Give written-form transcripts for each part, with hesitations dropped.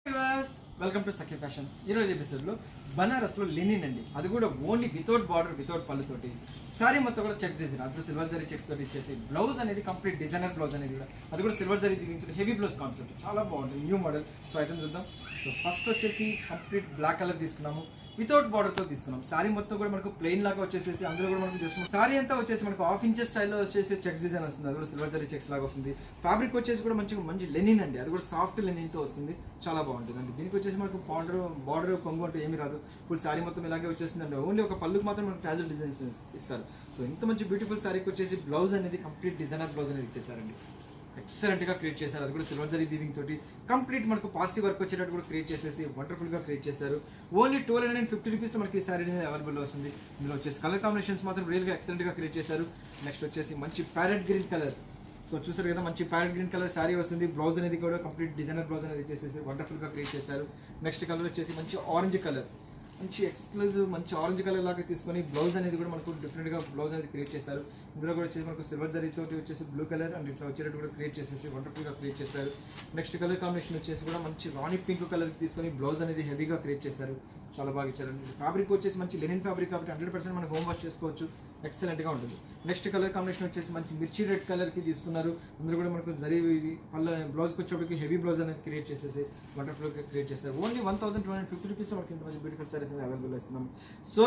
Welcome to Sakhi fashion. ఈరోజు ఎపిసోడ్లో బనారస్లో Lenin అండి, అది కూడా ఓన్లీ వితౌట్ బార్డర్ వితౌట్ పళ్ళుతోటి సారీ మొత్తం కూడా చెక్స్ డిజైన్, అది కూడా సిల్వర్ జరీ చెక్స్ తోటి ఇచ్చేసి బ్లౌజ్ అనేది కంప్లీట్ డిజైనర్ బ్లౌజ్ అనేది కూడా అది కూడా silver zari heavy blouse concept చాలా బాగుంటుంది. New model. సో ఐటమ్ చూద్దాం. సో ఫస్ట్ వచ్చేసి కంప్లీట్ బ్లాక్ కలర్ తీసుకున్నాము, వితౌట్ బార్డర్తో తీసుకున్నాం. సారీ మొత్తం కూడా మనకు ప్లెయిన్ లాగా వచ్చేసి అందులో కూడా మనకు చూస్తున్నాం. సారీ అంతా వచ్చేసి మనకు హాఫ్ ఇంచెస్ స్టైల్లో వచ్చేసి చెక్స్ డిజైన్ వస్తుంది, అది కూడా సిల్వర్ జరీ చెక్స్ లాగా వస్తుంది. ఫ్యాబ్రిక్ వచ్చేసి కూడా మంచి లెనిన్ అండి, అది కూడా సాఫ్ట్ లెనిన్తో వస్తుంది, చాలా బాగుంటుంది అండి. దీనికి వచ్చేసి మనకు బార్డర్ కొంగు అంటూ ఏమీ రాదు, ఫుల్ సారీ మొత్తం ఇలాగే వచ్చేసింది అండి. ఓన్లీ ఒక పళ్ళుకి మాత్రం మనకు క్యాజువల్ డిజైన్స్ ఇస్తారు. సో ఇంత మంచి బ్యూటిఫుల్ సారీకి వచ్చేసి బ్లౌజ్ అనేది కంప్లీట్ డిజైనర్ బ్లౌజ్ అనేది ఇచ్చేసారండి, ఎక్సలెంట్గా క్రియేట్ చేశారు. అది కూడా సిల్వర్ జరీ వీవింగ్ తోటి కంప్లీట్ మనకు పార్సీ వర్క్ వచ్చేటట్టు కూడా క్రియేట్ చేసేసి వండర్ఫుల్గా క్రియేట్ చేశారు. ఓన్లీ 1250 రూపీస్లో మనకి ఈ సారీ అనేది అవైలబుల్ వస్తుంది. ఇందులో వచ్చేసి కలర్ కాంబినేషన్స్ మాత్రం రియల్గా ఎక్సలెంట్గా క్రియేట్ చేశారు. నెక్స్ట్ వచ్చేసి మంచి ప్యారెట్ గ్రీన్ కలర్, సో చూసారు కదా, మంచి ప్యారెట్ గ్రీన్ కలర్ శారీ వస్తుంది. బ్లౌజ్ అనేది కూడా కంప్లీట్ డిజైనర్ బ్లౌజ్ అనేది ఇచ్చేసేసి వండర్ఫుల్గా క్రియేట్ చేశారు. నెక్స్ట్ కలర్ వచ్చేసి మంచి ఆరెంజ్ కలర్, మంచి ఎక్స్క్లూజివ్ మంచి ఆరెంజ్ కలర్ లాగా తీసుకొని బ్లౌజ్ అనేది కూడా మనకు డిఫరెంట్గా బ్లౌజ్ అనేది క్రియేట్ చేశారు. ఇందులో కూడా వచ్చేసి మనకు సిల్వర్ జరీతో వచ్చేసి బ్లూ కలర్ అండ్ ఇట్లా వచ్చేటట్టు కూడా క్రియేట్ చేసేసి వండర్ఫుల్గా క్రియేట్ చేశారు. నెక్స్ట్ కలర్ కాంబినేషన్ వచ్చేసి కూడా మంచి రాణి పింక్ కలర్ తీసుకొని బ్లౌజ్ అనేది హెవీగా క్రియేట్ చేశారు, చాలా బాగా ఇచ్చారు. ఫ్యాబ్రిక్ వచ్చేసి మంచి లెనిన్ ఫ్యాబ్రిక్ కాబట్టి 100% మనం హోమ్ వాష్ చేసుకోవచ్చు, ఎక్సలెంట్గా ఉంటుంది. నెక్స్ట్ కలర్ కాంబినేషన్ వచ్చేసి మంచి మిర్చి రెడ్ కలర్కి తీసుకున్నారు. అందులో కూడా మనకు జరీ పళ్ళ బ్లౌజ్కి వచ్చేప్పటికి హెవీ బ్లౌజ్ అనేది క్రియేట్ చేసేసి వండర్ఫుల్గా క్రియేట్ చేస్తారు. ఓన్లీ 1250 రూపీస్లో మనకి ఇంత మంచి బ్యూటిఫుల్ సారీస్ అనేది అవైలబుల్ ఇస్తున్నాం. సో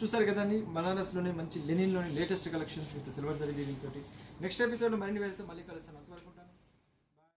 చూసారు కదా అండి, బనారస్లోనే మంచి లెనిన్లోని latest collections with silver zari weaving తోటి. నెక్స్ట్ ఎపిసోడ్లో మరిన్ని వెళ్తే మళ్ళీ కలుస్తాను. అంతవరకు